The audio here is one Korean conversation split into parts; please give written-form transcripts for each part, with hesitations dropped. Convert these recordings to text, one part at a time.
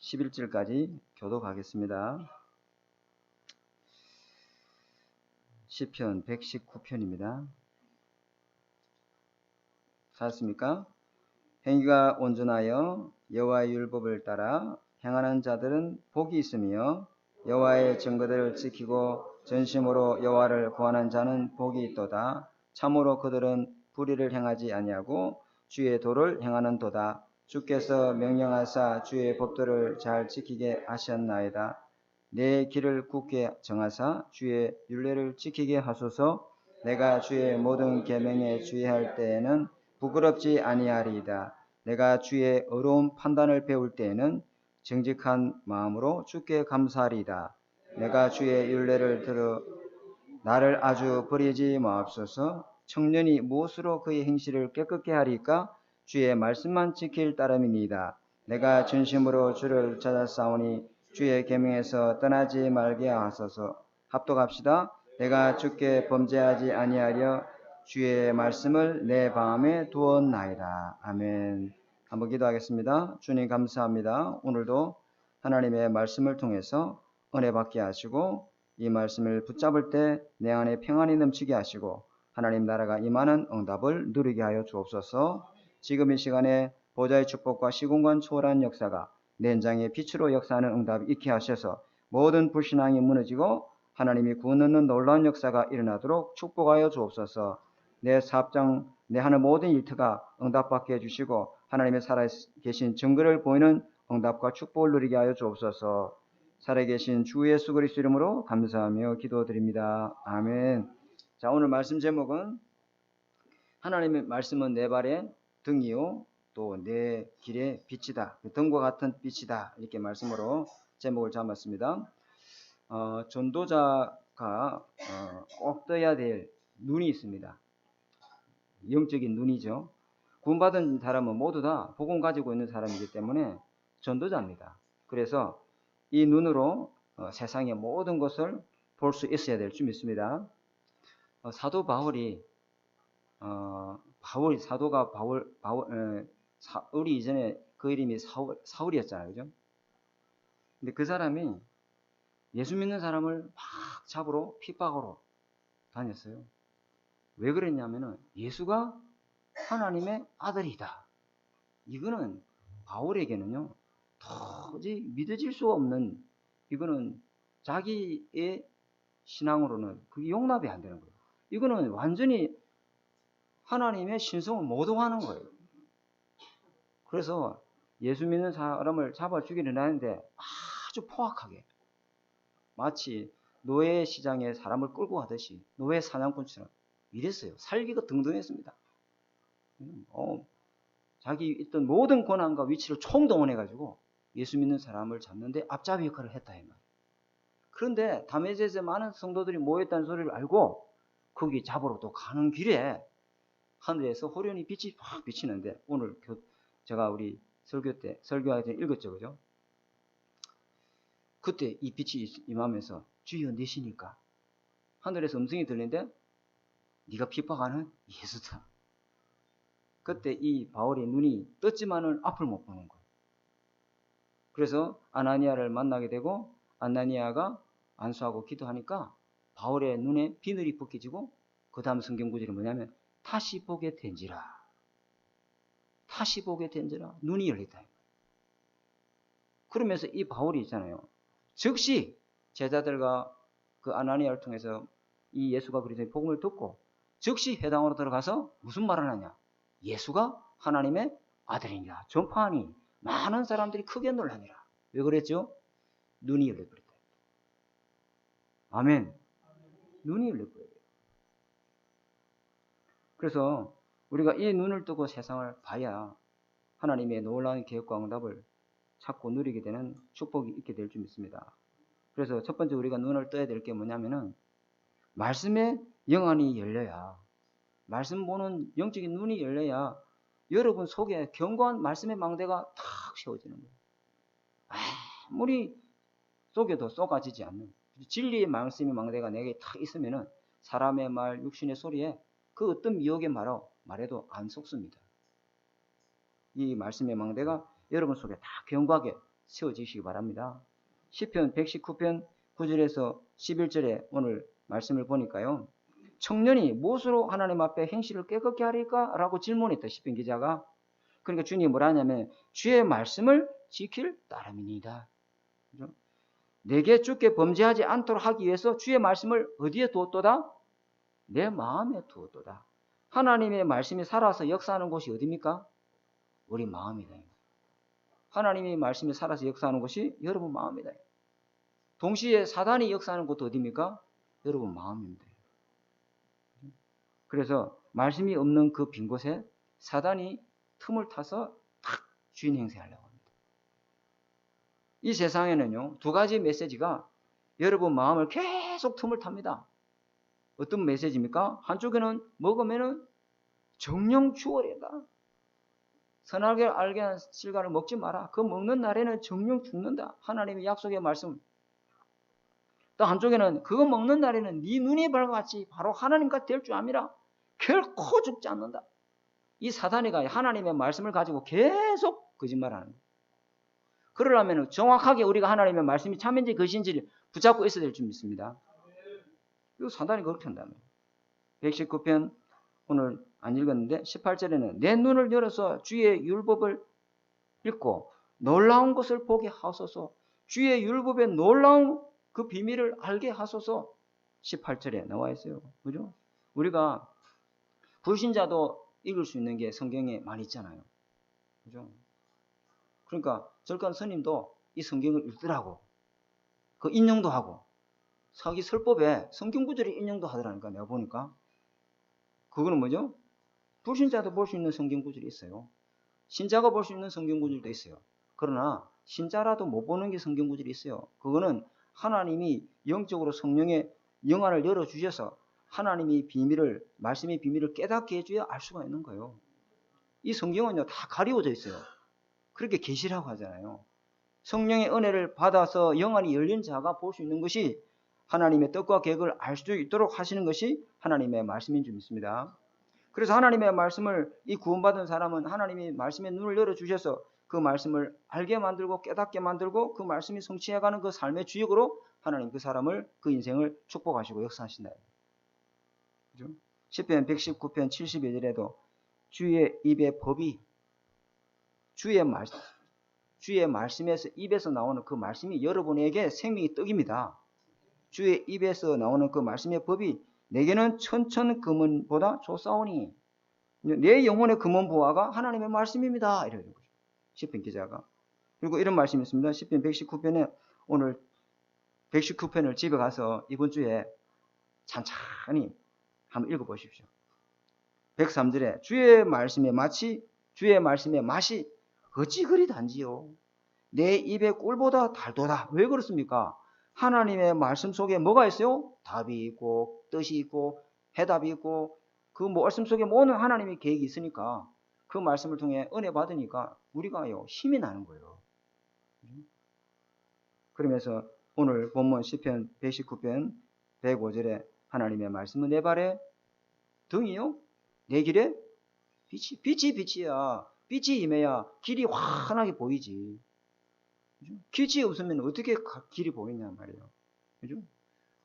11절까지 교독하겠습니다. 시편 119편입니다. 찾았습니까? 행위가 온전하여 여호와의 율법을 따라 행하는 자들은 복이 있으며 여호와의 증거들을 지키고 전심으로 여호와를 구하는 자는 복이 있도다. 참으로 그들은 불의를 행하지 아니하고 주의 도를 행하는도다. 주께서 명령하사 주의 법도를 잘 지키게 하셨나이다. 내 길을 굳게 정하사 주의 율례를 지키게 하소서. 내가 주의 모든 계명에 주의할 때에는 부끄럽지 아니하리이다. 내가 주의 의로운 판단을 배울 때에는 정직한 마음으로 주께 감사하리이다. 내가 주의 율례를 들어 나를 아주 버리지 마옵소서. 청년이 무엇으로 그의 행실을 깨끗게 하리까? 주의 말씀만 지킬 따름이니이다. 내가 진심으로 주를 찾아싸우니 주의 계명에서 떠나지 말게 하소서. 합독합시다. 내가 주께 범죄하지 아니하려 주의 말씀을 내 마음에 두었나이다. 아멘. 한번 기도하겠습니다. 주님 감사합니다. 오늘도 하나님의 말씀을 통해서 은혜 받게 하시고 이 말씀을 붙잡을 때 내 안에 평안이 넘치게 하시고 하나님 나라가 임하는 응답을 누리게 하여 주옵소서. 지금 이 시간에 보좌의 축복과 시공간 초월한 역사가 내 인장의 빛으로 역사하는 응답이 있게 하셔서 모든 불신앙이 무너지고 하나님이 구원 넣는 놀라운 역사가 일어나도록 축복하여 주옵소서. 내 사업장, 내 하는 모든 일터가 응답받게 해주시고 하나님의 살아계신 증거를 보이는 응답과 축복을 누리게 하여 주옵소서. 살아계신 주 예수 그리스도 이름으로 감사하며 기도드립니다. 아멘. 자, 오늘 말씀 제목은 하나님의 말씀은 내 발의 등이요 또 내 길의 빛이다. 등과 같은 빛이다. 이렇게 말씀으로 제목을 잡았습니다. 전도자가 꼭 떠야 될 눈이 있습니다. 영적인 눈이죠. 구원받은 사람은 모두 다 복음 가지고 있는 사람이기 때문에 전도자입니다. 그래서 이 눈으로 세상의 모든 것을 볼 수 있어야 될 줄 믿습니다. 사도 바울이 사울이 이전에 그 이름이 사울이었잖아요, 그죠? 근데 그 사람이 예수 믿는 사람을 막 잡으러 핍박으로 다녔어요. 왜 그랬냐면은 예수가 하나님의 아들이다. 이거는 바울에게는요 도저히 믿어질 수 없는, 이거는 자기의 신앙으로는 그게 용납이 안 되는 거예요. 이거는 완전히 하나님의 신성을 모독하는 거예요. 그래서 예수 믿는 사람을 잡아 죽이려 하는데 아주 포악하게 마치 노예 시장에 사람을 끌고 가듯이 노예 사냥꾼처럼 이랬어요. 살기가 등등했습니다. 자기 있던 모든 권한과 위치를 총동원해가지고 예수 믿는 사람을 잡는데 앞잡이 역할을 했다 이 말이에요. 그런데 다메섹에 많은 성도들이 모였다는 소리를 알고 거기 잡으러 또 가는 길에 하늘에서 호련히 빛이 확 비치는데, 오늘 제가 우리 설교할 때 읽었죠, 그죠? 그때 이 빛이 임하면서 주여 내시니까 하늘에서 음성이 들리는데 네가 핍박하는 예수다. 그때 이 바울의 눈이 떴지만은 앞을 못 보는 거예요. 그래서 아나니아를 만나게 되고 아나니아가 안수하고 기도하니까 바울의 눈에 비늘이 벗겨지고 그 다음 성경 구절이 뭐냐면 다시 보게 된지라. 다시 보게 된지라. 눈이 열렸다. 그러면서 이 바울이 있잖아요. 즉시 제자들과 그 아나니아를 통해서 이 예수가 그리스도의 복음을 듣고 즉시 회당으로 들어가서 무슨 말을 하냐. 예수가 하나님의 아들이니라 전파하니 많은 사람들이 크게 놀라니라. 왜 그랬죠? 눈이 열려버렸다. 아멘. 눈이 열려버려요. 그래서 우리가 이 눈을 뜨고 세상을 봐야 하나님의 놀라운 계획과 응답을 찾고 누리게 되는 축복이 있게 될 줄 믿습니다. 그래서 첫 번째 우리가 눈을 떠야 될 게 뭐냐면은 말씀의 영안이 열려야, 말씀 보는 영적인 눈이 열려야 여러분 속에 견고한 말씀의 망대가 탁 세워지는 거예요. 아무리 속에도 쏟아지지 않는 진리의 말씀의 망대가 내게 탁 있으면은 사람의 말, 육신의 소리에 그 어떤 미혹의 말해도 안 속습니다. 이 말씀의 망대가 여러분 속에 다 견고하게 세워지시기 바랍니다. 시편 119편 9절에서 11절에 오늘 말씀을 보니까요. 청년이 무엇으로 하나님 앞에 행실을 깨끗게 하리까? 라고 질문했다. 시편 기자가. 그러니까 주님이 뭐라 하냐면 주의 말씀을 지킬 따름이니이다. 그죠? 내게 주께 범죄하지 않도록 하기 위해서 주의 말씀을 어디에 두었도다? 내 마음에 두었도다. 하나님의 말씀이 살아서 역사하는 곳이 어디입니까? 우리 마음이다. 하나님의 말씀이 살아서 역사하는 곳이 여러분 마음이다. 동시에 사단이 역사하는 곳도 어디입니까? 여러분 마음입니다. 그래서 말씀이 없는 그 빈 곳에 사단이 틈을 타서 탁 주인 행세하려고 합니다. 이 세상에는요, 두 가지 메시지가 여러분 마음을 계속 틈을 탑니다. 어떤 메시지입니까? 한쪽에는 먹으면은 정령 추월이다. 선하게 알게 한 실과를 먹지 마라. 그 먹는 날에는 정령 죽는다. 하나님의 약속의 말씀. 또 한쪽에는 그거 먹는 날에는 네 눈이 밝아같이 바로 하나님과 될 줄 암이라. 결코 죽지 않는다. 이 사단이가 하나님의 말씀을 가지고 계속 거짓말하는 거예요. 그러려면 정확하게 우리가 하나님의 말씀이 참인지 거짓인지를 붙잡고 있어야 될 줄 믿습니다. 이거 사단이 그렇게 한다면 119편 오늘 안 읽었는데 18절에는 내 눈을 열어서 주의 율법을 읽고 놀라운 것을 보게 하소서. 주의 율법의 놀라운 그 비밀을 알게 하소서. 18절에 나와 있어요. 그죠? 우리가 불신자도 읽을 수 있는 게 성경에 많이 있잖아요. 그죠? 그러니까 절간 스님도 이 성경을 읽더라고. 그 인용도 하고. 사기 설법에 성경 구절에 인용도 하더라니까 내가 보니까. 그거는 뭐죠? 불신자도 볼 수 있는 성경 구절이 있어요. 신자가 볼 수 있는 성경 구절도 있어요. 그러나 신자라도 못 보는 게 성경 구절이 있어요. 그거는 하나님이 영적으로 성령의 영안을 열어주셔서 하나님이 비밀을, 말씀의 비밀을 깨닫게 해줘야 알 수가 있는 거예요. 이 성경은요, 다 가리워져 있어요. 그렇게 계시라고 하잖아요. 성령의 은혜를 받아서 영안이 열린 자가 볼 수 있는 것이 하나님의 뜻과 계획을 알 수 있도록 하시는 것이 하나님의 말씀인 줄 믿습니다. 그래서 하나님의 말씀을 이 구원받은 사람은 하나님이 말씀의 눈을 열어주셔서 그 말씀을 알게 만들고 깨닫게 만들고 그 말씀이 성취해가는 그 삶의 주역으로 하나님 그 사람을 그 인생을 축복하시고 역사하신다. 그죠? 시편 119편 72절에도 주의 입의 법이 주의 말씀에서 입에서 나오는 그 말씀이 여러분에게 생명의 떡입니다. 주의 입에서 나오는 그 말씀의 법이 내게는 천천 금은보다 좋사오니 내 영혼의 금은 보화가 하나님의 말씀입니다. 이러는 거죠. 시편 기자가. 그리고 이런 말씀이 있습니다. 시편 119편에 오늘 119편을 집에 가서 이번 주에 찬찬히 한번 읽어보십시오. 103절에 주의 말씀의 맛이 어찌 그리 단지요. 내 입의 꿀보다 달도다. 왜 그렇습니까? 하나님의 말씀 속에 뭐가 있어요? 답이 있고 뜻이 있고 해답이 있고 그 말씀 속에 모든 하나님의 계획이 있으니까 그 말씀을 통해 은혜 받으니까 우리가요 힘이 나는 거예요. 그러면서 오늘 본문 시편 119편 105절에 하나님의 말씀은 내 발에 등이요 내 길에 빛이 빛이야. 빛이 임해야 길이 환하게 보이지. 그죠? 빛이 없으면 어떻게 길이 보이냐 말이에요. 그죠?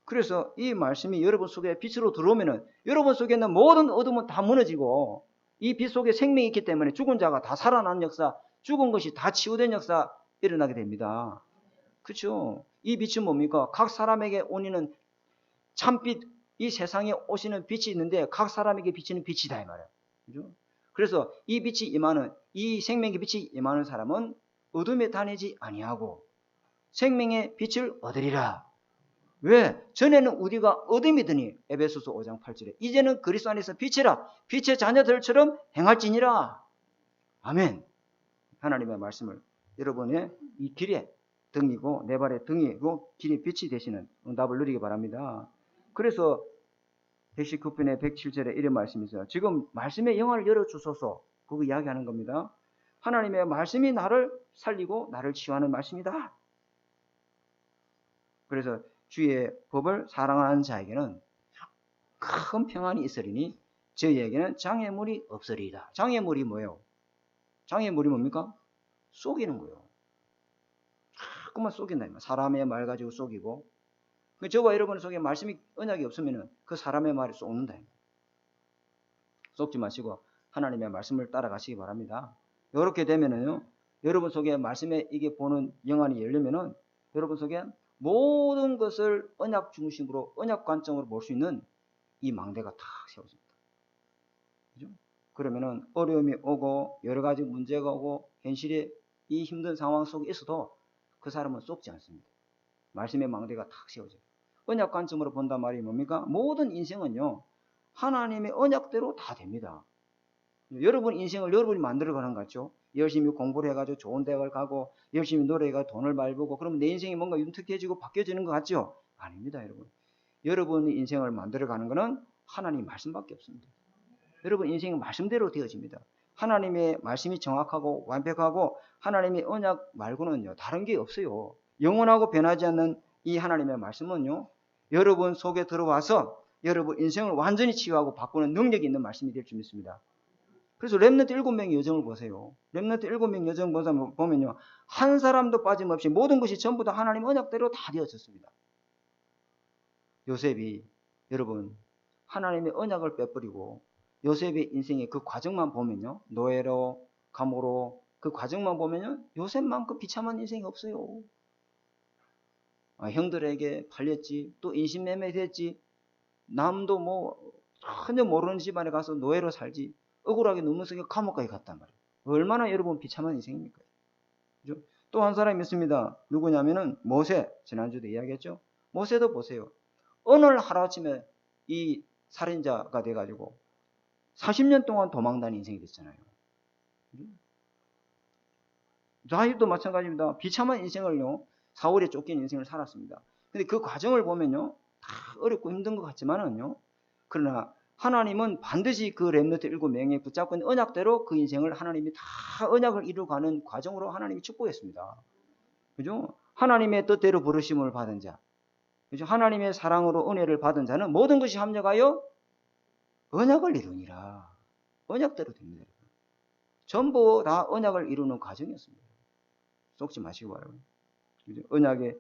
그래서 이 말씀이 여러분 속에 빛으로 들어오면은 여러분 속에 있는 모든 어둠은 다 무너지고 이 빛 속에 생명이 있기 때문에 죽은 자가 다 살아나는 역사, 죽은 것이 다 치유된 역사 일어나게 됩니다. 그렇죠? 이 빛은 뭡니까? 각 사람에게 오니는 참빛, 이 세상에 오시는 빛이 있는데 각 사람에게 비치는 빛이다 이 말이에요. 그죠? 그래서 이 빛이 임하는, 이 생명의 빛이 임하는 사람은 어둠에 다니지 아니하고 생명의 빛을 얻으리라. 왜? 전에는 우리가 어둠이더니 에베소서 5장 8절에 이제는 그리스도 안에서 빛이라. 빛의 자녀들처럼 행할지니라. 아멘. 하나님의 말씀을 여러분의 이 길에 등이고 내 발의 등이고 길의 빛이 되시는 응답을 누리기 바랍니다. 그래서 119편의 107절에 이런 말씀이 있어요. 지금 말씀의 영안을 열어주소서. 그거 이야기하는 겁니다. 하나님의 말씀이 나를 살리고 나를 치유하는 말씀이다. 그래서 주의 법을 사랑하는 자에게는 큰 평안이 있으리니 저희에게는 장애물이 없으리이다. 장애물이 뭐예요? 장애물이 뭡니까? 속이는 거예요. 자꾸만 속인다. 사람의 말 가지고 속이고. 저와 여러분 속에 말씀이 언약이 없으면 그 사람의 말이 속는다. 속지 마시고 하나님의 말씀을 따라가시기 바랍니다. 이렇게 되면은요, 여러분 속에 말씀에 이게 보는 영안이 열리면은 여러분 속에 모든 것을 언약 중심으로, 언약 관점으로 볼 수 있는 이 망대가 탁 세워집니다. 그죠? 그러면은 어려움이 오고 여러 가지 문제가 오고 현실의 이 힘든 상황 속에 있어도 그 사람은 속지 않습니다. 말씀의 망대가 탁 세워져요. 언약 관점으로 본단 말이 뭡니까? 모든 인생은요, 하나님의 언약대로 다 됩니다. 여러분 인생을 여러분이 만들어가는 것 같죠? 열심히 공부를 해가지고 좋은 대학을 가고 열심히 노력해가 돈을 벌고 그러면 내 인생이 뭔가 윤택해지고 바뀌어지는 것 같죠? 아닙니다, 여러분. 여러분의 인생을 만들어가는 것은 하나님 말씀밖에 없습니다. 여러분 인생은 말씀대로 되어집니다. 하나님의 말씀이 정확하고 완벽하고 하나님의 언약 말고는요, 다른 게 없어요. 영원하고 변하지 않는 이 하나님의 말씀은요, 여러분 속에 들어와서 여러분 인생을 완전히 치유하고 바꾸는 능력이 있는 말씀이 될 줄 믿습니다. 그래서 렘넌트 7명의 여정을 보세요. 렘넌트 7명 여정 보면요, 한 사람도 빠짐없이 모든 것이 전부 다 하나님 언약대로 다 되어졌습니다. 요셉이 여러분 하나님의 언약을 빼버리고 요셉의 인생의 그 과정만 보면요, 노예로 감옥으로 그 과정만 보면요, 요셉만큼 비참한 인생이 없어요. 형들에게 팔렸지, 또 인신매매됐지, 남도 뭐 전혀 모르는 집안에 가서 노예로 살지, 억울하게 눈물속에 감옥까지 갔단 말이에요. 얼마나 여러분 비참한 인생입니까? 그죠? 또 한 사람이 있습니다. 누구냐면은 모세. 지난주도 이야기했죠. 모세도 보세요. 어느 하루아침에 이 살인자가 돼가지고 40년 동안 도망다닌 인생이 됐잖아요. 다윗도 마찬가지입니다. 비참한 인생을요, 사울에 쫓긴 인생을 살았습니다. 근데 그 과정을 보면요, 다 어렵고 힘든 것 같지만은요, 그러나 하나님은 반드시 그 렘넌트 7명이 붙잡고 있는 언약대로 그 인생을 하나님이 다 언약을 이루어가는 과정으로 하나님이 축복했습니다. 그죠? 하나님의 뜻대로 부르심을 받은 자, 그죠? 하나님의 사랑으로 은혜를 받은 자는 모든 것이 합력하여 언약을 이루니라. 언약대로 됩니다. 전부 다 언약을 이루는 과정이었습니다. 속지 마시고 바라요. 언약의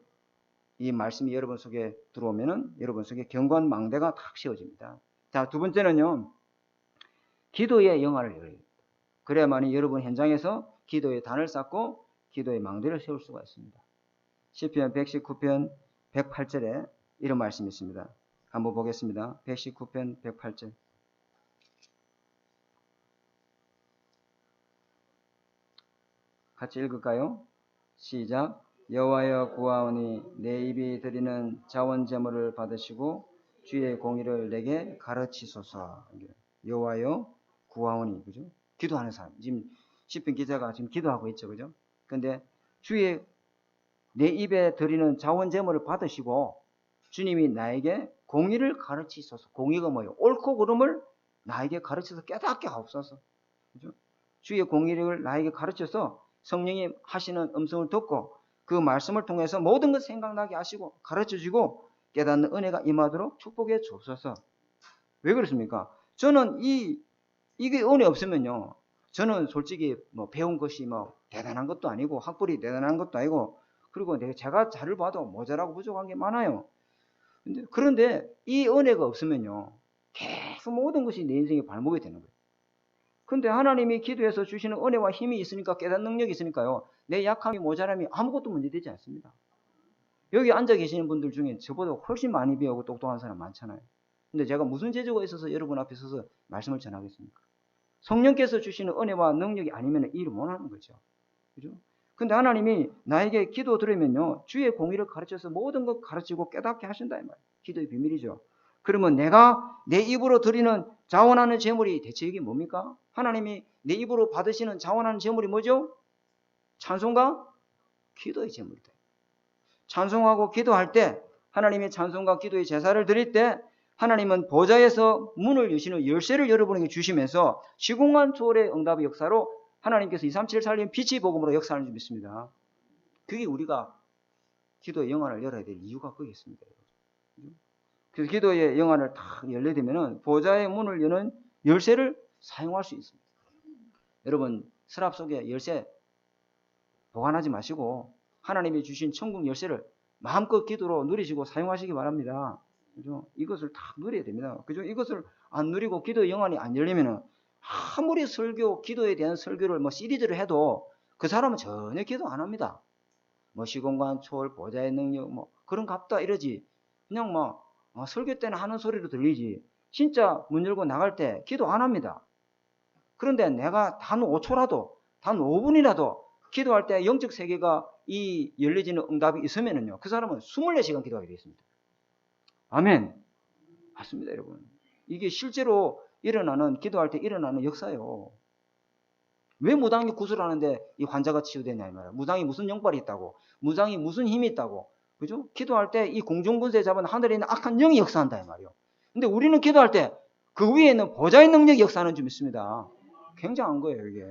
이 말씀이 여러분 속에 들어오면은 여러분 속에 견고한 망대가 탁 씌워집니다. 자, 두 번째는요, 기도의 영화를 열어야 됩니다. 그래야만이 여러분 현장에서 기도의 단을 쌓고 기도의 망대를 세울 수가 있습니다. 시편 119편 108절에 이런 말씀이 있습니다. 한번 보겠습니다. 119편 108절. 같이 읽을까요? 시작. 여호와여 구하오니 내 입이 드리는 자원 제물을 받으시고 주의 공의를 내게 가르치소서. 여호와여 구하오니, 그죠? 기도하는 사람. 지금 시편 기자가 지금 기도하고 있죠, 그죠? 근데 주의 내 입에 드리는 자원 제물을 받으시고 주님이 나에게 공의를 가르치소서. 공의가 뭐예요? 옳고 그름을 나에게 가르쳐서 깨닫게 하옵소서. 그죠? 주의 공의를 나에게 가르쳐서 성령이 하시는 음성을 듣고 그 말씀을 통해서 모든 것 생각나게 하시고 가르쳐주고 깨닫는 은혜가 임하도록 축복해 주옵소서. 왜 그렇습니까? 저는 이게 은혜 없으면요, 저는 솔직히 뭐 배운 것이 뭐 대단한 것도 아니고 학벌이 대단한 것도 아니고, 그리고 제가 자를 봐도 모자라고 부족한 게 많아요. 그런데 이 은혜가 없으면요, 계속 모든 것이 내 인생의 발목이 되는 거예요. 근데 하나님이 기도해서 주시는 은혜와 힘이 있으니까, 깨닫는 능력이 있으니까요, 내 약함이 모자람이 아무것도 문제되지 않습니다. 여기 앉아 계시는 분들 중에 저보다 훨씬 많이 배우고 똑똑한 사람 많잖아요. 근데 제가 무슨 재주가 있어서 여러분 앞에 서서 말씀을 전하겠습니까? 성령께서 주시는 은혜와 능력이 아니면 일을 못하는 거죠. 그죠? 근데 하나님이 나에게 기도 들으면요, 주의 공의를 가르쳐서 모든 것 가르치고 깨닫게 하신다 이 말이에요. 기도의 비밀이죠. 그러면 내가 내 입으로 드리는 자원하는 제물이 대체 이게 뭡니까? 하나님이 내 입으로 받으시는 자원하는 제물이 뭐죠? 찬송과 기도의 제물이다. 찬송하고 기도할 때, 하나님의 찬송과 기도의 제사를 드릴 때 하나님은 보좌에서 문을 여시는 열쇠를 여러분에게 주시면서 시공간 초월의 응답의 역사로 하나님께서 237을 살리는 빛의 복음으로 역사하는 줄 믿습니다. 그게 우리가 기도의 영안을 열어야 될 이유가 거기 있습니다. 그래서 기도의 영안을 딱 열게 되면 보좌의 문을 여는 열쇠를 사용할 수 있습니다. 여러분, 서랍 속에 열쇠 보관하지 마시고 하나님이 주신 천국 열쇠를 마음껏 기도로 누리시고 사용하시기 바랍니다. 그죠? 이것을 다 누려야 됩니다. 그죠? 이것을 안 누리고 기도의 영안이 안 열리면은 아무리 설교, 기도에 대한 설교를 뭐 시리즈를 해도 그 사람은 전혀 기도 안 합니다. 뭐 시공간 초월, 보좌의 능력, 뭐 그런 갑다 이러지. 그냥 뭐 설교 때는 하는 소리로 들리지. 진짜 문 열고 나갈 때 기도 안 합니다. 그런데 내가 단 5초라도, 단 5분이라도 기도할 때 영적 세계가 이 열려지는 응답이 있으면은요, 그 사람은 24시간 기도하게 되어 있습니다. 아멘. 맞습니다, 여러분. 이게 실제로 일어나는, 기도할 때 일어나는 역사예요. 왜 무당이 구슬하는데 이 환자가 치유되냐, 이 말이야. 무당이 무슨 영빨이 있다고, 무당이 무슨 힘이 있다고, 그죠? 기도할 때 이 공중분쇄 잡은 하늘에 있는 악한 영이 역사한다, 이 말이요. 근데 우리는 기도할 때 그 위에 있는 보좌의 능력이 역사하는 줄 믿습니다. 굉장한 거예요, 이게.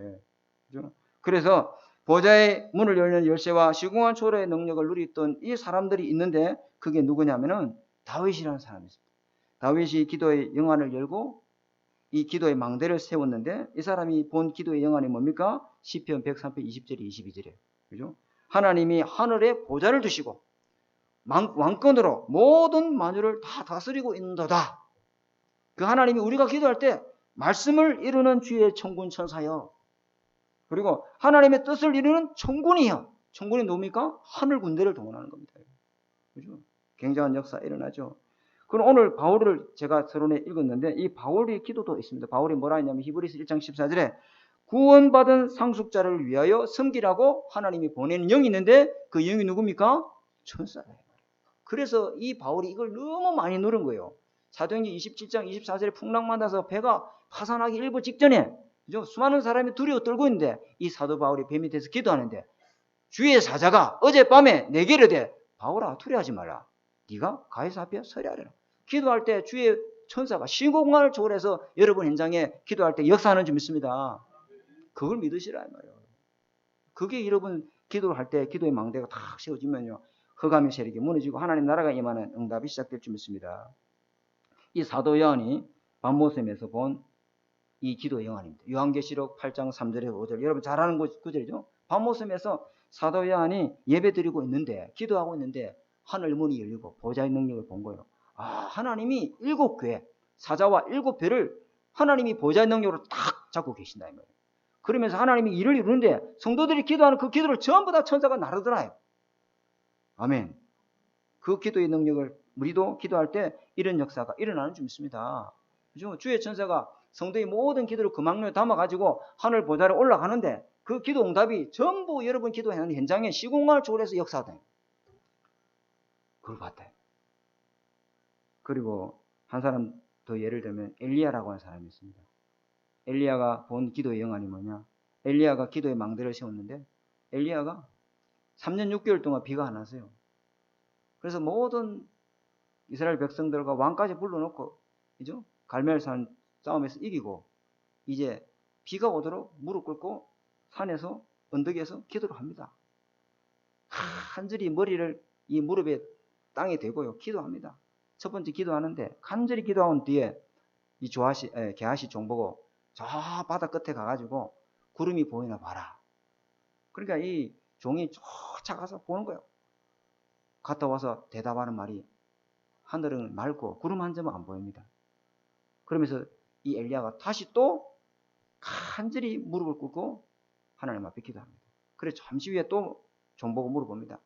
그죠? 그래서 보좌의 문을 열는 열쇠와 시공간 초월의 능력을 누리던 이 사람들이 있는데 그게 누구냐면은 다윗이라는 사람이 있습니다. 다윗이 기도의 영안을 열고 이 기도의 망대를 세웠는데 이 사람이 본 기도의 영안이 뭡니까? 시편 103편 20절에 22절에. 그죠? 하나님이 하늘에 보좌를 두시고 왕권으로 모든 만유를 다 다스리고 있는도다. 그 하나님이 우리가 기도할 때 말씀을 이루는 주의 천군 천사여. 그리고 하나님의 뜻을 이루는 천군이여. 천군이 뭡니까? 하늘 군대를 동원하는 겁니다. 그죠? 굉장한 역사 일어나죠. 그럼 오늘 바울을 제가 서론에 읽었는데 이 바울의 기도도 있습니다. 바울이 뭐라 했냐면 히브리서 1장 14절에 구원받은 상속자를 위하여 섬기라고 하나님이 보내는 영이 있는데 그 영이 누굽니까? 천사예요. 그래서 이 바울이 이걸 너무 많이 누른 거예요. 사도행전 27장 24절에 풍랑만 나서 배가 파산하기 일보 직전에 그죠? 수많은 사람이 두려워 떨고 있는데 이 사도 바울이 배 밑에서 기도하는데 주의 사자가 어젯밤에 내게 이르되 바울아 두려워하지 말라. 네가 가이사 앞에 서리 하려라. 기도할 때 주의 천사가 시공간을 초월해서 여러분 현장에 기도할 때 역사하는 줄 믿습니다. 그걸 믿으시라 이 말이에요. 그게 여러분 기도를 할 때 기도의 망대가 탁 세워지면요. 흑암의 세력이 무너지고 하나님 나라가 임하는 응답이 시작될 줄 믿습니다. 이 사도 요한이 밤모섬에서 본 이 기도의 영안입니다. 요한계시록 8장 3절에서 5절. 여러분 잘 아는 구절이죠. 밤모섬에서 사도 요한이 예배드리고 있는데 기도하고 있는데 하늘 문이 열리고 보좌의 능력을 본 거예요. 하나님이 7교회 사자와 7배를 하나님이 보좌의 능력으로 딱 잡고 계신다 이 말이에요. 그러면서 하나님이 일을 이루는데 성도들이 기도하는 그 기도를 전부 다 천사가 나르더라요. 아멘. 그 기도의 능력을 우리도 기도할 때 이런 역사가 일어나는 줄 믿습니다. 그죠? 주의 천사가 성도의 모든 기도를 그 망령에 담아가지고 하늘 보좌로 올라가는데 그 기도 응답이 전부 여러분 기도하는 현장에 시공간을 초월해서 역사하다. 그걸 봤다. 그리고 한 사람 더 예를 들면 엘리야라고 하는 사람이 있습니다. 엘리야가 본 기도의 영안이 뭐냐? 엘리야가 기도의 망대를 세웠는데 엘리야가 3년 6개월 동안 비가 안 왔어요. 그래서 모든 이스라엘 백성들과 왕까지 불러놓고 그죠? 갈멜산 싸움에서 이기고 이제 비가 오도록 무릎 꿇고 산에서 언덕에서 기도를 합니다. 간절히 머리를 이 무릎에 땅에 대고요. 기도합니다. 첫 번째 기도하는데 간절히 기도한 뒤에 이 게하시 종 보고 저 바다 끝에 가가지고 구름이 보이나 봐라. 그러니까 이 종이 쫓아가서 보는 거예요. 갔다 와서 대답하는 말이 하늘은 맑고 구름 한 점은 안 보입니다. 그러면서 이 엘리야가 다시 또 간절히 무릎을 꿇고 하나님 앞에 기도합니다. 그래 잠시 후에 또 종 보고 물어봅니다.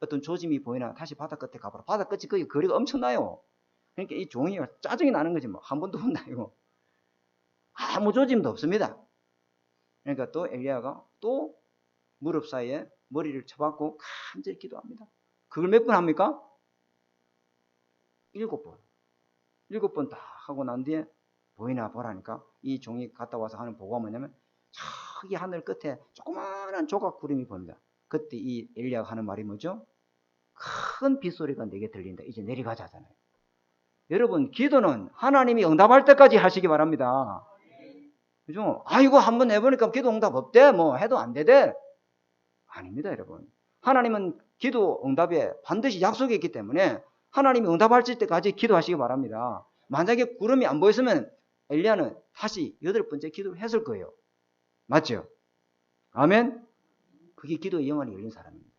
어떤 조짐이 보이나 다시 바다 끝에 가봐라. 바다 끝이 거기 거리가 엄청나요. 그러니까 이 종이 짜증이 나는 거지 뭐. 한 번도 혼나요. 아무 조짐도 없습니다. 그러니까 또 엘리야가 또 무릎 사이에 머리를 쳐박고 간절히 기도합니다. 그걸 몇 번 합니까? 7번. 7번 다 하고 난 뒤에 보이나 보라니까 이 종이 갔다 와서 하는 보고가 뭐냐면 저기 하늘 끝에 조그마한 조각 구름이 보입니다. 그때 이 엘리야가 하는 말이 뭐죠? 큰 빗소리가 내게 들린다. 이제 내려가자 하잖아요. 여러분 기도는 하나님이 응답할 때까지 하시기 바랍니다. 그죠? 아이고 한번 해보니까 기도 응답 없대 뭐 해도 안 되대. 아닙니다 여러분. 하나님은 기도 응답에 반드시 약속이 있기 때문에 하나님이 응답할 때까지 기도하시기 바랍니다. 만약에 구름이 안 보였으면 엘리야는 다시 8번째 기도를 했을 거예요. 맞죠? 아멘? 그게 기도의 영안이 열린 사람입니다.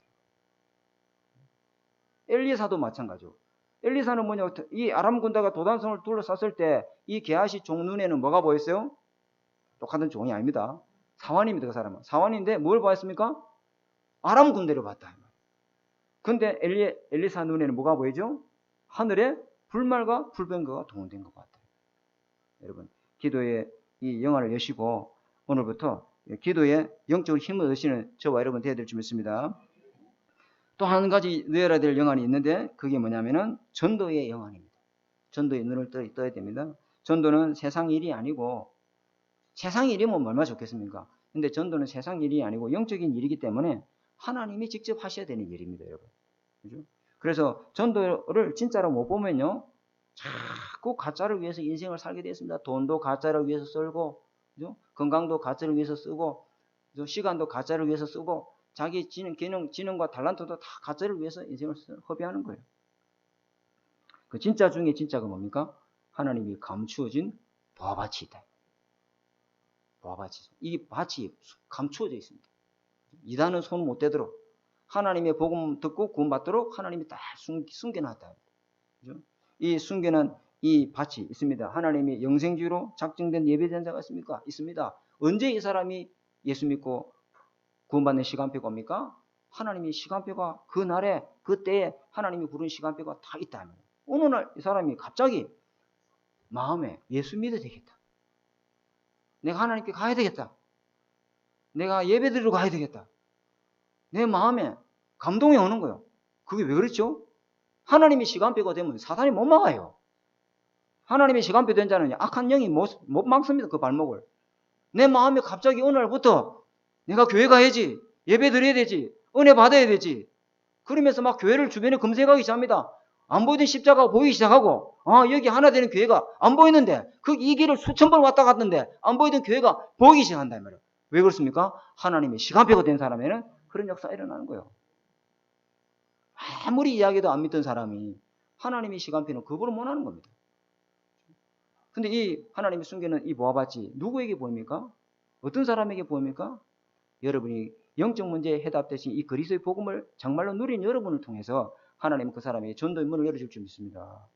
엘리사도 마찬가지고. 엘리사는 뭐냐, 이 아람 군대가 도단성을 둘러쌌을 때 이 게하시 종 눈에는 뭐가 보였어요? 똑같은 종이 아닙니다. 사환입니다. 그 사람은 사환인데 뭘 보았습니까? 아람 군대를 봤다. 근데 엘리사 눈에는 뭐가 보이죠? 하늘에 불말과 불병거가 동원된 것 같아요. 여러분, 기도에 이 영안을 여시고 오늘부터 기도에 영적으로 힘을 얻으시는 저와 여러분 되어야 될 줄 믿습니다. 또 한 가지 누려야 될 영안이 있는데 그게 뭐냐면은 전도의 영안입니다. 전도의 눈을 떠야 됩니다. 전도는 세상 일이 아니고, 세상 일이면 얼마나 좋겠습니까? 근데 전도는 세상 일이 아니고 영적인 일이기 때문에 하나님이 직접 하셔야 되는 일입니다, 여러분. 그죠? 그래서 전도를 진짜로 못 보면요, 자꾸 가짜를 위해서 인생을 살게 되었습니다. 돈도 가짜를 위해서 쓰고, 그죠? 건강도 가짜를 위해서 쓰고, 그죠? 시간도 가짜를 위해서 쓰고, 자기 지능과 탤런트도 다 가짜를 위해서 인생을 허비하는 거예요. 그 진짜 중에 진짜가 뭡니까? 하나님이 감추어진 보화밭이 있다. 보화밭이. 이 밭이 감추어져 있습니다. 이단은 손 못 대도록, 하나님의 복음 듣고 구원받도록 하나님이 다 숨겨놨다. 그죠? 이 숨겨놓은 이 밭이 있습니다. 하나님이 영생주의로 작정된 예배된 자가 있습니까? 있습니다. 언제 이 사람이 예수 믿고 구원받는 시간표가 옵니까? 하나님이 시간표가 그 날에 그때에 하나님이 부른 시간표가 다 있다면, 어느 날 이 사람이 갑자기 마음에 예수 믿어야 되겠다, 내가 하나님께 가야 되겠다, 내가 예배드리러 가야 되겠다, 내 마음에 감동이 오는 거예요. 그게 왜 그렇죠? 하나님이 시간표가 되면 사탄이 못 막아요. 하나님의 시간표 된 자는 악한 영이 못 막습니다. 그 발목을. 내 마음에 갑자기 어느 날부터 내가 교회 가야지, 예배 드려야 되지, 은혜 받아야 되지, 그러면서 막 교회를 주변에 검색하기 시작합니다. 안 보이던 십자가가 보이기 시작하고, 여기 하나 되는 교회가 안 보이는데, 이 길을 수천 번 왔다 갔는데 안 보이던 교회가 보이기 시작한다 이 말이에요. 왜 그렇습니까? 하나님의 시간표가 된 사람에는 그런 역사가 일어나는 거예요. 아무리 이야기도 안 믿던 사람이 하나님의 시간표는 거부를 못하는 겁니다. 근데 이 하나님이 숨기는 이 보화밭이 누구에게 보입니까? 어떤 사람에게 보입니까? 여러분이 영적 문제에 해답되신 이 그리스도의 복음을 정말로 누린 여러분을 통해서 하나님은 그 사람에게 전도의 문을 열어줄 줄 믿습니다.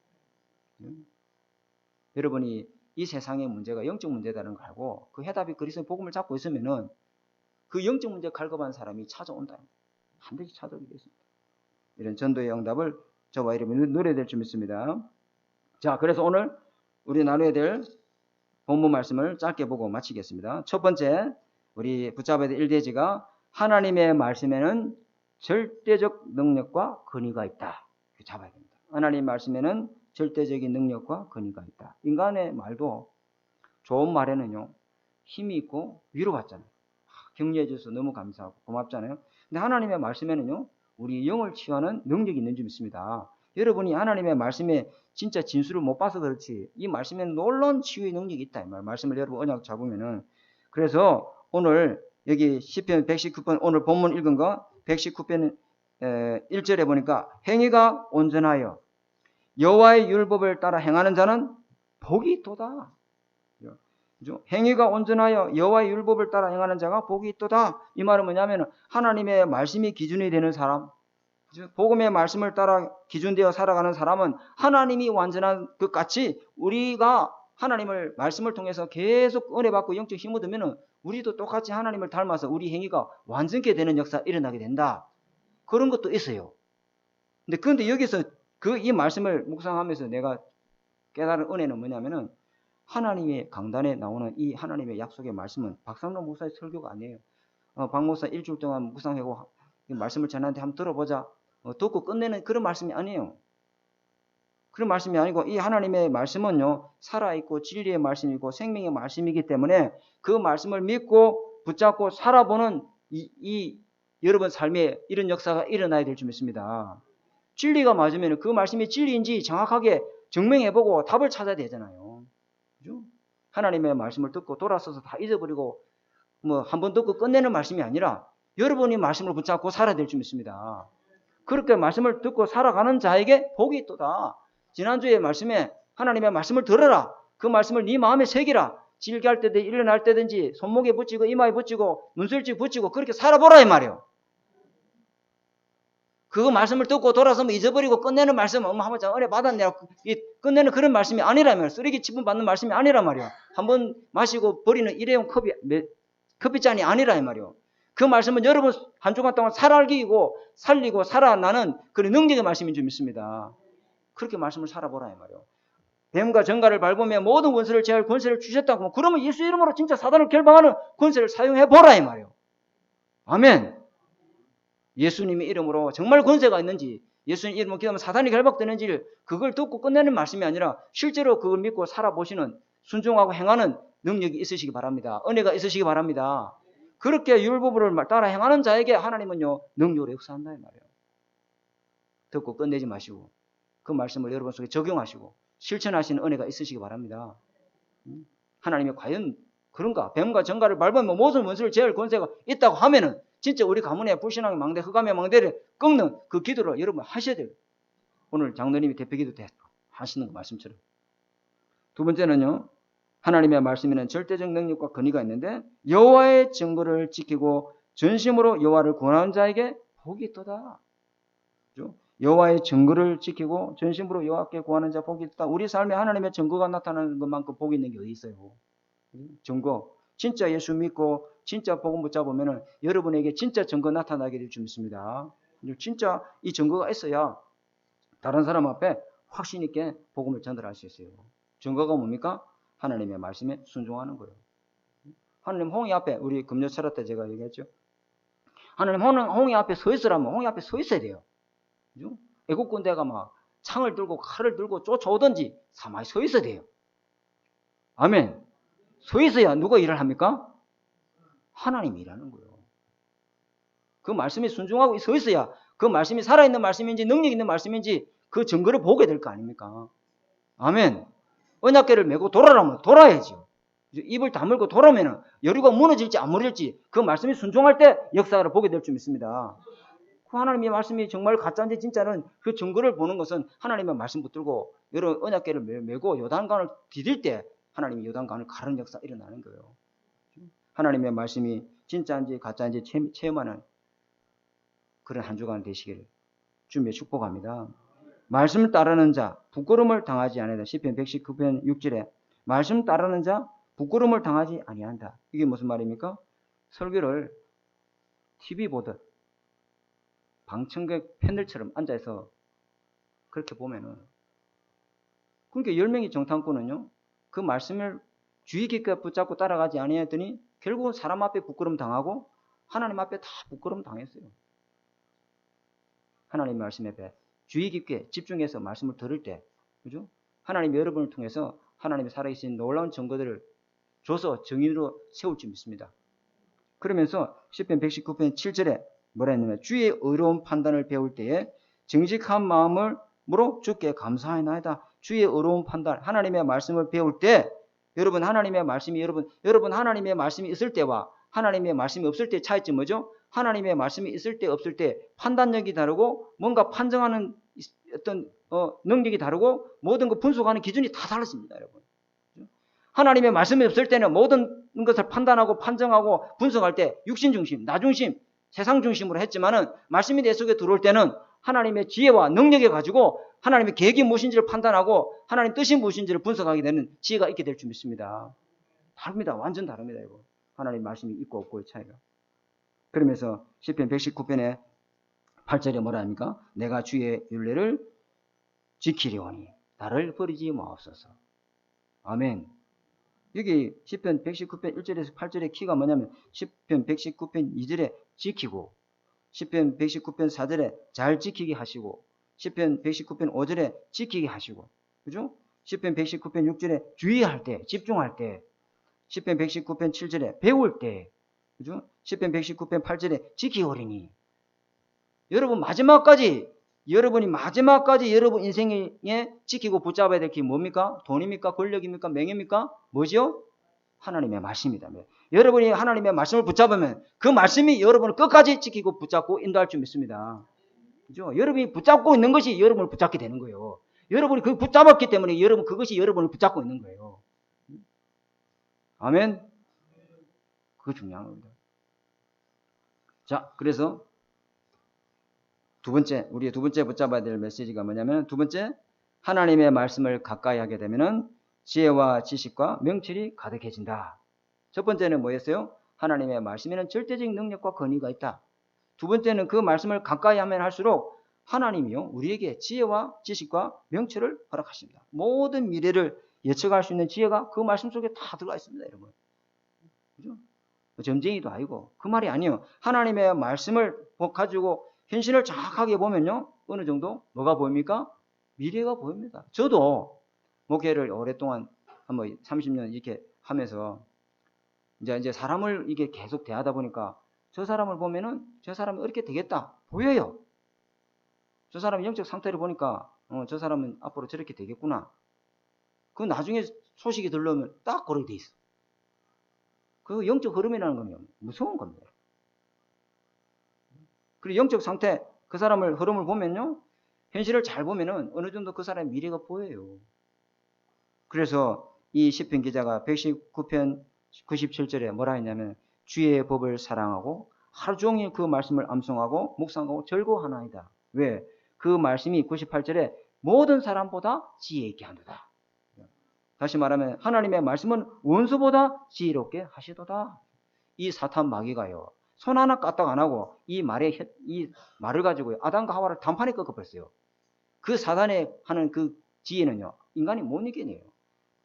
여러분이 이 세상의 문제가 영적 문제다는 걸 알고 그 해답이 그리스도의 복음을 잡고 있으면은 그 영적 문제 갈급한 사람이 찾아온다. 반드시 찾아오게 되겠습니다. 이런 전도의 응답을 저와 여러분이 누려야 될 줄 믿습니다. 자, 그래서 오늘 우리 나눠야 될 본문 말씀을 짧게 보고 마치겠습니다. 첫 번째, 우리 붙잡아야 될 1대지가 하나님의 말씀에는 절대적 능력과 권위가 있다. 잡아야 됩니다. 하나님 말씀에는 절대적인 능력과 권위가 있다. 인간의 말도 좋은 말에는요, 힘이 있고 위로받잖아요. 격려해 줘서 너무 감사하고 고맙잖아요. 근데 하나님의 말씀에는요, 우리 영을 치유하는 능력이 있는 줄 믿습니다. 여러분이 하나님의 말씀에 진짜 진수를 못 봐서 그렇지 이 말씀에는 놀라운 치유의 능력이 있다. 이 말씀을 여러분 언약 잡으면은. 그래서 오늘 여기 시편 119편 오늘 본문 읽은 거 119편 1절에 보니까 행위가 온전하여 여호와의 율법을 따라 행하는 자는 복이 있도다. 그죠? 행위가 온전하여 여호와의 율법을 따라 행하는 자가 복이 있도다. 이 말은 뭐냐면 하나님의 말씀이 기준이 되는 사람, 그죠? 복음의 말씀을 따라 기준되어 살아가는 사람은 하나님이 완전한 것 같이 우리가 하나님을 말씀을 통해서 계속 은혜 받고 영적 힘을 얻으면 우리도 똑같이 하나님을 닮아서 우리 행위가 완전케 되는 역사가 일어나게 된다. 그런 것도 있어요. 그런데 여기서 이 말씀을 묵상하면서 내가 깨달은 은혜는 뭐냐면은 하나님의 강단에 나오는 이 하나님의 약속의 말씀은 박상로 목사의 설교가 아니에요. 박 목사 일주일 동안 묵상하고 말씀을 전하는데 한번 들어보자. 듣고 끝내는 그런 말씀이 아니에요. 그런 말씀이 아니고 이 하나님의 말씀은요, 살아있고 진리의 말씀이고 생명의 말씀이기 때문에 그 말씀을 믿고 붙잡고 살아보는 이 여러분 삶에 이런 역사가 일어나야 될 줄 믿습니다. 진리가 맞으면 그 말씀이 진리인지 정확하게 증명해보고 답을 찾아야 되잖아요. 그죠? 하나님의 말씀을 듣고 돌아서서 다 잊어버리고 한 번 듣고 끝내는 말씀이 아니라 여러분이 말씀을 붙잡고 살아야 될 줄 믿습니다. 그렇게 말씀을 듣고 살아가는 자에게 복이 있도다. 지난주에 말씀에 하나님의 말씀을 들어라. 그 말씀을 네 마음에 새기라. 질기할 때든 일어날 때든지 손목에 붙이고 이마에 붙이고 문설지 붙이고 그렇게 살아보라 이 말이에요. 그 말씀을 듣고 돌아서면 잊어버리고 끝내는 말씀 한번 은혜 받았네 끝내는 그런 말씀이 아니란 말이야. 쓰레기 치분 받는 말씀이 아니란 말이야. 한번 마시고 버리는 일회용 커피잔이 아니라 이 말이야. 그 말씀은 여러분 한 주간 동안 살아기고 살리고 살아나는 그런 능력의 말씀인 줄 믿습니다. 그렇게 말씀을 살아보라 이 말이야. 뱀과 정갈을 밟으며 모든 원수를 제할 권세를 주셨다고. 그러면 예수 이름으로 진짜 사단을 결방하는 권세를 사용해보라 이 말이야. 아멘. 예수님의 이름으로 정말 권세가 있는지, 예수님 이름으로 기도하면 사단이 결박되는지를 그걸 듣고 끝내는 말씀이 아니라 실제로 그걸 믿고 살아보시는 순종하고 행하는 능력이 있으시기 바랍니다. 은혜가 있으시기 바랍니다. 그렇게 율법을 따라 행하는 자에게 하나님은요 능력으로 역사한다 이 말이에요. 듣고 끝내지 마시고 그 말씀을 여러분 속에 적용하시고 실천하시는 은혜가 있으시기 바랍니다. 하나님이 과연 그런가? 뱀과 정갈을 밟으면 모든 원수를 제할 권세가 있다고 하면은 진짜 우리 가문의 불신앙의 망대, 흑암의 망대를 꺾는 그 기도를 여러분 하셔야 돼요. 오늘 장로님이 대표기도 하시는 그 말씀처럼. 두 번째는요. 하나님의 말씀에는 절대적 능력과 권위가 있는데 여호와의 증거를 지키고 전심으로 여호와를 구하는 자에게 복이 있도다. 그렇죠? 여호와의 증거를 지키고 전심으로 여호와께 구하는 자 복이 있다. 우리 삶에 하나님의 증거가 나타나는 것만큼 복이 있는 게 어디 있어요? 증거. 진짜 예수 믿고 진짜 복음 붙잡으면 여러분에게 진짜 증거 나타나게 될 줄 믿습니다. 진짜 이 증거가 있어야 다른 사람 앞에 확신 있게 복음을 전달할 수 있어요. 증거가 뭡니까? 하나님의 말씀에 순종하는 거예요. 하나님 홍해 앞에 우리 금요 철학 때 제가 얘기했죠. 하나님 홍해 앞에 서 있으라면 홍해 앞에 서 있어야 돼요. 그죠? 애국 군대가 막 창을 들고 칼을 들고 쫓아오든지 가만히 서 있어야 돼요. 아멘. 서 있어야 누가 일을 합니까? 하나님이 일하는 거예요. 그 말씀에 순종하고 서 있어야 그 말씀이 살아있는 말씀인지 능력 있는 말씀인지 그 증거를 보게 될 거 아닙니까? 아멘. 언약궤를 메고 돌아라면 돌아야죠. 입을 다물고 돌아오면 여리고가 무너질지 안 무너질지 그 말씀이 순종할 때 역사를 보게 될 줄 믿습니다. 그 하나님의 말씀이 정말 가짜인지 진짜는 그 증거를 보는 것은 하나님의 말씀 붙들고 여러 언약궤를 메고 요단강을 디딜 때 하나님이 요단강을 가르는 역사 일어나는 거예요. 하나님의 말씀이 진짜인지 가짜인지 체험하는 그런 한 주간 되시기를 주님의 축복합니다. 말씀을 따르는 자 부끄러움을 당하지 아니한다. 시편 119편 6절에 말씀 따르는 자 부끄러움을 당하지 아니한다. 이게 무슨 말입니까? 설교를 TV 보듯 방청객 팬들처럼 앉아서 그렇게 보면은 그러니까 10명이 정탐꾼은요 그 말씀을 주의 깊게 붙잡고 따라가지 아니했더니 결국은 사람 앞에 부끄러움 당하고 하나님 앞에 다 부끄러움 당했어요. 하나님 말씀 앞에 주의 깊게 집중해서 말씀을 들을 때, 그죠? 하나님이 여러분을 통해서 하나님이 살아계신 놀라운 증거들을 줘서 증인으로 세울 줄 믿습니다. 그러면서 시편 119편 7절에 뭐라 했냐면 주의 의로운 판단을 배울 때에 정직한 마음으로 주께 감사하나이다. 주의 의로운 판단, 하나님의 말씀을 배울 때 여러분 하나님의 말씀이 여러분 하나님의 말씀이 있을 때와 하나님의 말씀이 없을 때 차이점 뭐죠? 하나님의 말씀이 있을 때 없을 때 판단력이 다르고 뭔가 판정하는 어떤 능력이 다르고 모든 거 분석하는 기준이 다 달라집니다, 여러분. 하나님의 말씀이 없을 때는 모든 것을 판단하고 판정하고 분석할 때 육신 중심, 나 중심, 세상 중심으로 했지만은 말씀이 내 속에 들어올 때는 하나님의 지혜와 능력을 가지고 하나님의 계획이 무엇인지를 판단하고 하나님 뜻이 무엇인지를 분석하게 되는 지혜가 있게 될 줄 믿습니다. 다릅니다. 완전 다릅니다, 이거. 하나님 말씀이 있고 없고의 차이가. 그러면서 시편 119편에 8절에 뭐라 합니까? 내가 주의 율례를 지키려오니 나를 버리지 마옵소서. 아멘. 여기 시편 119편 1절에서 8절의 키가 뭐냐면 시편 119편 2절에 지키고 시편 119편 4절에 잘 지키게 하시고 시편 119편 5절에 지키게 하시고 그죠? 시편 119편 6절에 주의할 때 집중할 때 시편 119편 7절에 배울 때 그죠? 시편 119편 8절에 지키오리니 여러분이 마지막까지 여러분 인생에 지키고 붙잡아야 될 게 뭡니까? 돈입니까? 권력입니까? 명예입니까? 뭐죠? 하나님의 말씀입니다. 여러분이 하나님의 말씀을 붙잡으면 그 말씀이 여러분을 끝까지 지키고 붙잡고 인도할 줄 믿습니다. 그죠? 여러분이 붙잡고 있는 것이 여러분을 붙잡게 되는 거예요. 여러분이 그 붙잡았기 때문에 그것이 여러분을 붙잡고 있는 거예요. 아멘? 그거 중요한 겁니다. 자, 그래서 두 번째, 우리 두 번째 붙잡아야 될 메시지가 뭐냐면, 두 번째, 하나님의 말씀을 가까이 하게 되면은 지혜와 지식과 명철이 가득해진다. 첫 번째는 뭐였어요? 하나님의 말씀에는 절대적인 능력과 권위가 있다. 두 번째는 그 말씀을 가까이 하면 할수록 하나님이요, 우리에게 지혜와 지식과 명철을 허락하십니다. 모든 미래를 예측할 수 있는 지혜가 그 말씀 속에 다 들어가 있습니다, 여러분. 그죠? 점쟁이도 아니고 그 말이 아니에요. 하나님의 말씀을 가지고 현실을 정확하게 보면요, 어느 정도 뭐가 보입니까? 미래가 보입니다. 저도 목회를 오랫동안 한번 30년 이렇게 하면서 이제 사람을 이게 계속 대하다 보니까 저 사람을 보면은 저 사람이 이렇게 되겠다 보여요. 저 사람 영적 상태를 보니까 저 사람은 앞으로 저렇게 되겠구나. 그 나중에 소식이 들려오면 딱 그렇게 돼 있어. 그 영적 흐름이라는 거는 무서운 겁니다. 그리고 영적 상태, 그 사람을 흐름을 보면요, 현실을 잘 보면은 어느 정도 그 사람의 미래가 보여요. 그래서 이 시편 기자가 119편 97절에 뭐라 했냐면, 주의 법을 사랑하고 하루 종일 그 말씀을 암송하고 묵상하고 절거하나이다. 왜? 그 말씀이 98절에 모든 사람보다 지혜 있게 하도다. 다시 말하면 하나님의 말씀은 원수보다 지혜롭게 하시도다. 이 사탄 마귀가요, 손 하나 까딱 안 하고 이 말을 가지고 아담과 하와를 단판에 꺾어버렸어요. 그 사단의 하는 그 지혜는요, 인간이 못 이겨내요.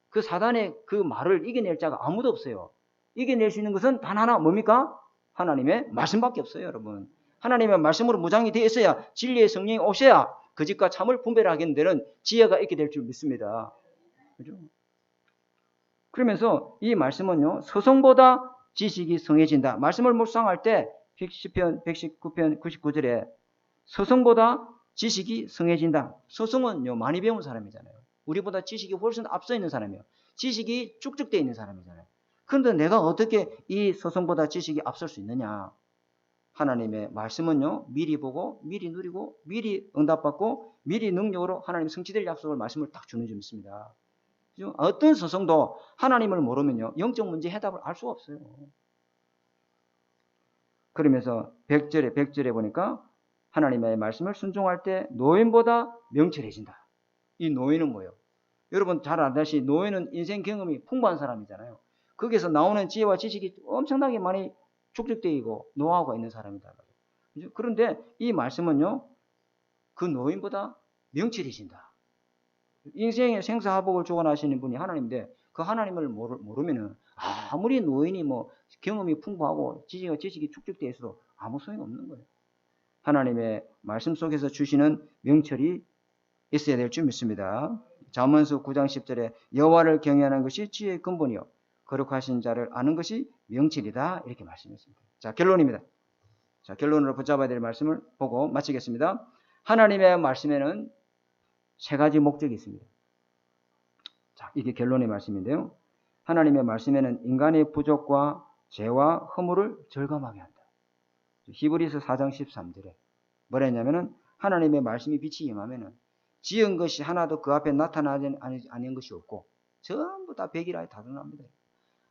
그 사단의 그 말을 이겨낼 자가 아무도 없어요. 이겨낼 수 있는 것은 단 하나, 뭡니까? 하나님의 말씀밖에 없어요, 여러분. 하나님의 말씀으로 무장이 되어 있어야, 진리의 성령이 오셔야 거짓과 참을 분별하게 되는 지혜가 있게 될 줄 믿습니다. 그죠? 그러면서 이 말씀은요, 서성보다 지식이 성해진다. 말씀을 묵상할 때 119편 99절에 서성보다 지식이 성해진다. 서성은요, 많이 배운 사람이잖아요. 우리보다 지식이 훨씬 앞서 있는 사람이에요. 지식이 쭉쭉되어 있는 사람이잖아요. 그런데 내가 어떻게 이 서성보다 지식이 앞설 수 있느냐? 하나님의 말씀은요, 미리 보고 미리 누리고 미리 응답받고 미리 능력으로 하나님 성취될 약속을 말씀을 딱 주는 줄 믿습니다. 어떤 서성도 하나님을 모르면요, 영적 문제 해답을 알 수가 없어요. 그러면서 100절에 보니까 하나님의 말씀을 순종할 때 노인보다 명철해진다. 이 노인은 뭐예요? 여러분 잘 알다시피 노인은 인생 경험이 풍부한 사람이잖아요. 거기서 나오는 지혜와 지식이 엄청나게 많이 축적되어 있고 노하우가 있는 사람이다. 그런데 이 말씀은요, 그 노인보다 명철해진다. 인생의 생사화복을 주관하시는 분이 하나님인데 그 하나님을 모르면은 아무리 노인이 뭐 경험이 풍부하고 지식이 축적되어 있어도 아무 소용이 없는 거예요. 하나님의 말씀 속에서 주시는 명철이 있어야 될 줄 믿습니다. 잠언서 9장 10절에 여호와를 경외하는 것이 지혜의 근본이요 거룩하신 자를 아는 것이 명철이다, 이렇게 말씀했습니다. 자, 결론입니다. 자, 결론으로 붙잡아야 될 말씀을 보고 마치겠습니다. 하나님의 말씀에는 세 가지 목적이 있습니다. 자, 이게 결론의 말씀인데요. 하나님의 말씀에는 인간의 부족과 죄와 허물을 절감하게 한다. 히브리서 4장 13절에 뭐라 했냐면은 하나님의 말씀이 빛이 임하면은 지은 것이 하나도 그 앞에 나타나지 않은 것이 없고 전부 다 백이라에 다 드러납니다.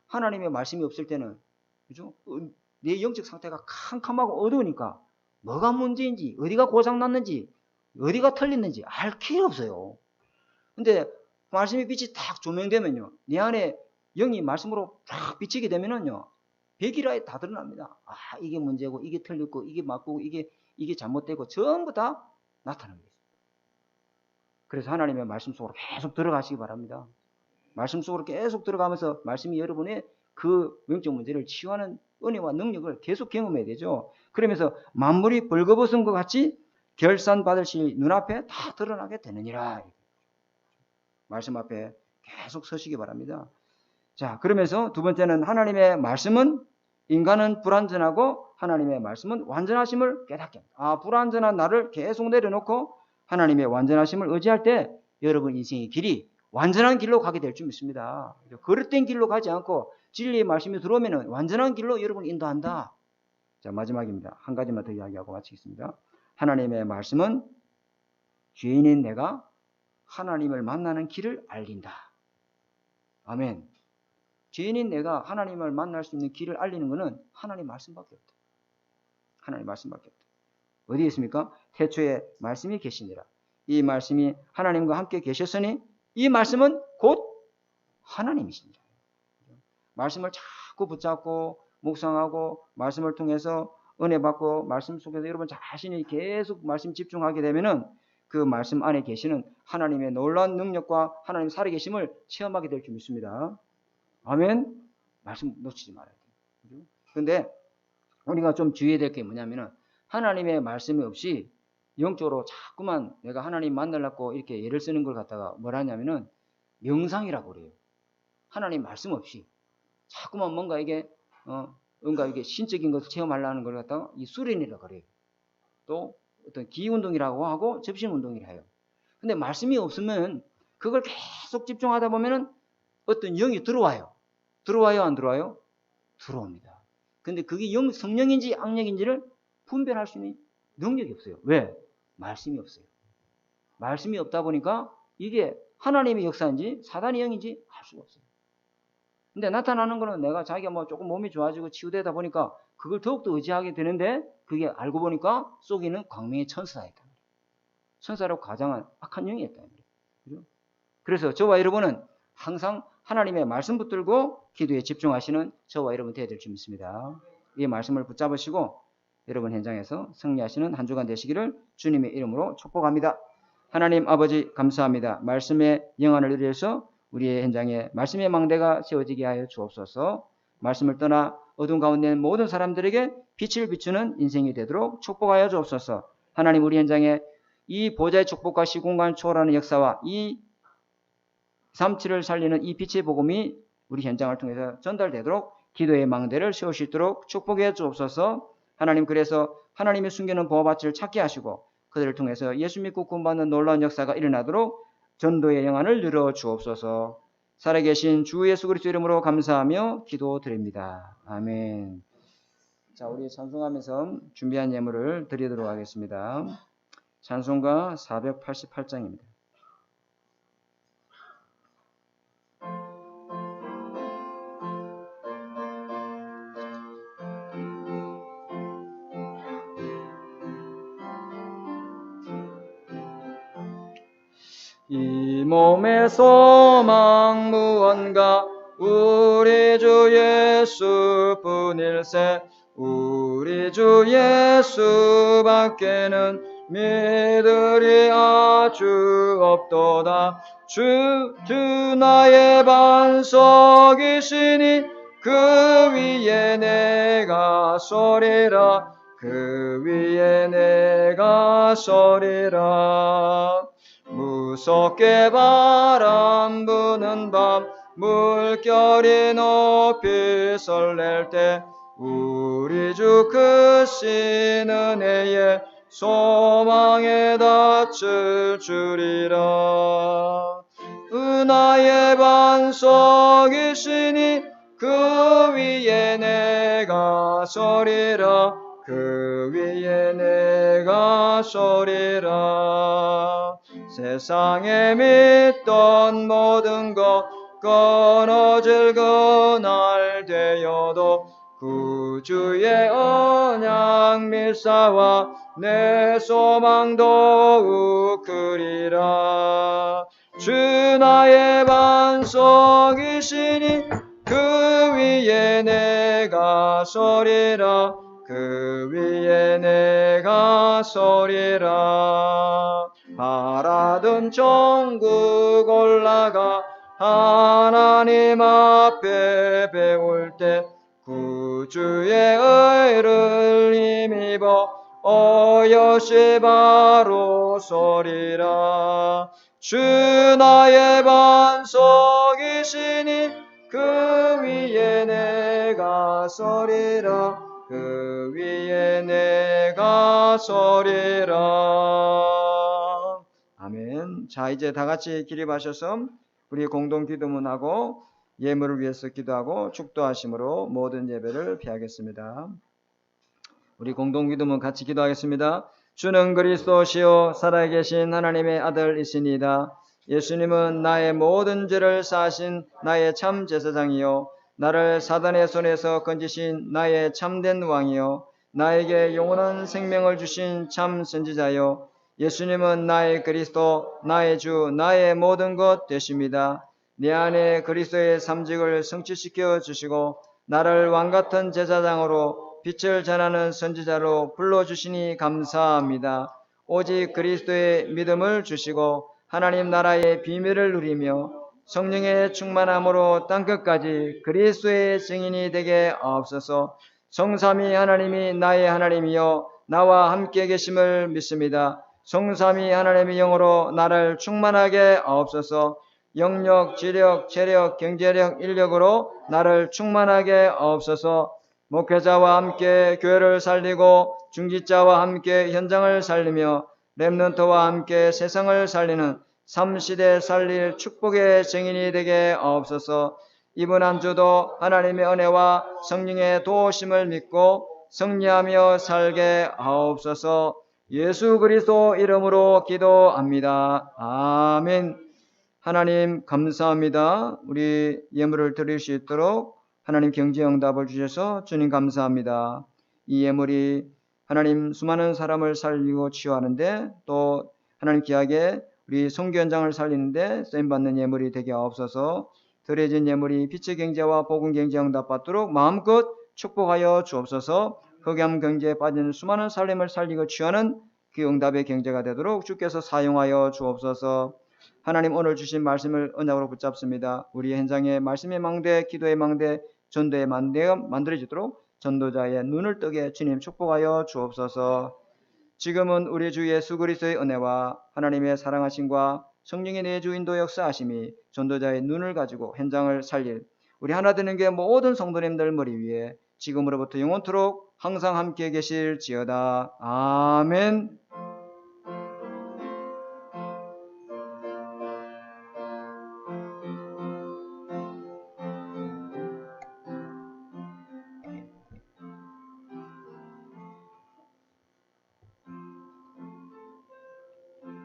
하나님의 말씀이 없을 때는, 그죠? 내 영적 상태가 캄캄하고 어두우니까 뭐가 문제인지, 어디가 고장났는지, 어디가 틀렸는지 알 필요 없어요. 근데 말씀의 빛이 딱 조명되면요, 내 안에 영이 말씀으로 쫙 비치게 되면은요, 백일화에 다 드러납니다. 아, 이게 문제고, 이게 틀렸고, 이게 맞고, 이게 잘못되고, 전부 다 나타납니다. 그래서 하나님의 말씀 속으로 계속 들어가시기 바랍니다. 말씀 속으로 계속 들어가면서 말씀이 여러분의 그 영적 문제를 치유하는 은혜와 능력을 계속 경험해야 되죠. 그러면서 만물이 벌거벗은 것 같이 결산받으실 눈앞에 다 드러나게 되느니라. 말씀 앞에 계속 서시기 바랍니다. 자, 그러면서 두 번째는 하나님의 말씀은 인간은 불완전하고 하나님의 말씀은 완전하심을 깨닫게 합니다. 아, 불완전한 나를 계속 내려놓고 하나님의 완전하심을 의지할 때 여러분 인생의 길이 완전한 길로 가게 될 줄 믿습니다. 그릇된 길로 가지 않고 진리의 말씀이 들어오면 완전한 길로 여러분 인도한다. 자, 마지막입니다. 한 가지만 더 이야기하고 마치겠습니다. 하나님의 말씀은 죄인인 내가 하나님을 만나는 길을 알린다. 아멘. 죄인인 내가 하나님을 만날 수 있는 길을 알리는 것은 하나님 말씀밖에 없다. 하나님 말씀밖에 없다. 어디에 있습니까? 태초에 말씀이 계시니라. 이 말씀이 하나님과 함께 계셨으니 이 말씀은 곧 하나님이십니다. 말씀을 자꾸 붙잡고 묵상하고 말씀을 통해서 은혜 받고 말씀 속에서 여러분 자신이 계속 말씀 집중하게 되면은 그 말씀 안에 계시는 하나님의 놀라운 능력과 하나님 살아계심을 체험하게 될 줄 믿습니다. 아멘. 말씀 놓치지 말아야 돼요. 그런데 우리가 좀 주의해야 될 게 뭐냐면은 하나님의 말씀이 없이 영적으로 자꾸만 내가 하나님 만나려고 이렇게 예를 쓰는 걸 갖다가 뭐라 하냐면은 명상이라고 그래요. 하나님 말씀 없이 자꾸만 뭔가 이게 뭔가 이게 신적인 것을 체험하려는 걸 갖다가 이 수련이라고 그래요. 또 어떤 기운동이라고 하고 접신운동이라 해요. 근데 말씀이 없으면 그걸 계속 집중하다 보면은 어떤 영이 들어와요. 들어와요, 안 들어와요? 들어옵니다. 근데 그게 성령인지 악령인지를 분별할 수 있는 능력이 없어요. 왜? 말씀이 없어요. 말씀이 없다 보니까 이게 하나님의 역사인지 사단의 영인지 알 수가 없어요. 근데 나타나는 거는 내가 자기가 뭐 조금 몸이 좋아지고 치유되다 보니까 그걸 더욱더 의지하게 되는데 그게 알고 보니까 속에는 광명의 천사였다. 천사로 가장한 악한 영이었다. 그래서 저와 여러분은 항상 하나님의 말씀 붙들고 기도에 집중하시는 저와 여러분 되어야 될 줄 믿습니다. 이 말씀을 붙잡으시고 여러분 현장에서 승리하시는 한 주간 되시기를 주님의 이름으로 축복합니다. 하나님 아버지 감사합니다. 말씀의 영안을 누려서 우리의 현장에 말씀의 망대가 세워지게 하여 주옵소서. 말씀을 떠나 어두운 가운데 있는 모든 사람들에게 빛을 비추는 인생이 되도록 축복하여 주옵소서. 하나님 우리 현장에 이 보좌의 축복과 시공간 초월하는 역사와 이 삼치를 살리는 이 빛의 복음이 우리 현장을 통해서 전달되도록 기도의 망대를 세울 수 있도록 축복해 주옵소서. 하나님 그래서 하나님의 숨겨놓은 보호밭을 찾게 하시고 그들을 통해서 예수 믿고 구원받는 놀라운 역사가 일어나도록 전도의 영안을 누려 주옵소서. 살아계신 주 예수 그리스도 이름으로 감사하며 기도드립니다. 아멘. 자, 우리 찬송하면서 준비한 예물을 드리도록 하겠습니다. 찬송가 488장입니다. 이 몸의 소망 무언가 우리 주 예수뿐일세. 우리 주 예수밖에는 믿으리 아주 없도다. 주 나의 반석이시니 그 위에 내가 서리라. 그 위에 내가 서리라. 무섭게 바람 부는 밤 물결이 높이 설렐 때 우리 주 크신 은혜에 소망에 닿을 줄이라. 은하의 반석이시니 그 위에 내가 서리라. 그 위에 내가 서리라. 세상에 믿던 모든 것 끊어질 그날 되어도 구주의 언약 밀사와 내 소망 더욱 크리라. 주 나의 반석이시니 그 위에 내가 서리라. 그 위에 내가 서리라. 바라던 천국 올라가 하나님 앞에 배울 때 구주의 의를 힘입어 어여시 바로 서리라. 주 나의 반석이시니 그 위에 내가 서리라. 그 위에 내가 서리라. 아멘. 자, 이제 다 같이 기립하셔서 우리 공동 기도문하고 예물을 위해서 기도하고 축도하심으로 모든 예배를 피하겠습니다. 우리 공동 기도문 같이 기도하겠습니다. 주는 그리스도시요 살아계신 하나님의 아들이시니이다. 예수님은 나의 모든 죄를 사하신 나의 참 제사장이요 나를 사단의 손에서 건지신 나의 참된 왕이요 나에게 영원한 생명을 주신 참 선지자요. 예수님은 나의 그리스도, 나의 주, 나의 모든 것 되십니다. 내 안에 그리스도의 삼직을 성취시켜 주시고 나를 왕같은 제사장으로 빛을 전하는 선지자로 불러주시니 감사합니다. 오직 그리스도의 믿음을 주시고 하나님 나라의 비밀을 누리며 성령의 충만함으로 땅끝까지 그리스도의 증인이 되게 하옵소서. 성삼위 하나님이 나의 하나님이여 나와 함께 계심을 믿습니다. 성삼위 하나님의 영으로 나를 충만하게 하옵소서. 영력, 지력, 체력, 경제력, 인력으로 나를 충만하게 하옵소서. 목회자와 함께 교회를 살리고 중직자와 함께 현장을 살리며 렘넌트와 함께 세상을 살리는 3시대 살릴 축복의 증인이 되게 하옵소서. 이번 한 주도 하나님의 은혜와 성령의 도우심을 믿고 승리하며 살게 하옵소서. 예수 그리스도 이름으로 기도합니다. 아멘. 하나님 감사합니다. 우리 예물을 드릴 수 있도록 하나님 경제 응답을 주셔서 주님 감사합니다. 이 예물이 하나님 수많은 사람을 살리고 치유하는데 또 하나님 귀하게 우리 선교 현장을 살리는데 쓰임받는 예물이 되게 하옵소서. 드려진 예물이 빛의 경제와 복음 경제 응답 받도록 마음껏 축복하여 주옵소서. 흑암 경제에 빠진 수많은 살림을 살리고 치유하는 그 응답의 경제가 되도록 주께서 사용하여 주옵소서. 하나님 오늘 주신 말씀을 언약으로 붙잡습니다. 우리 현장에 말씀의 망대, 기도의 망대, 전도의 망대가 만들어지도록 전도자의 눈을 뜨게 주님 축복하여 주옵소서. 지금은 우리 주 예수 그리스도의 은혜와 하나님의 사랑하심과 성령의 내주 인도 역사하심이 전도자의 눈을 가지고 현장을 살릴 우리 하나 되는 게 모든 성도님들 머리 위에 지금으로부터 영원토록 항상 함께 계실지어다. 아멘.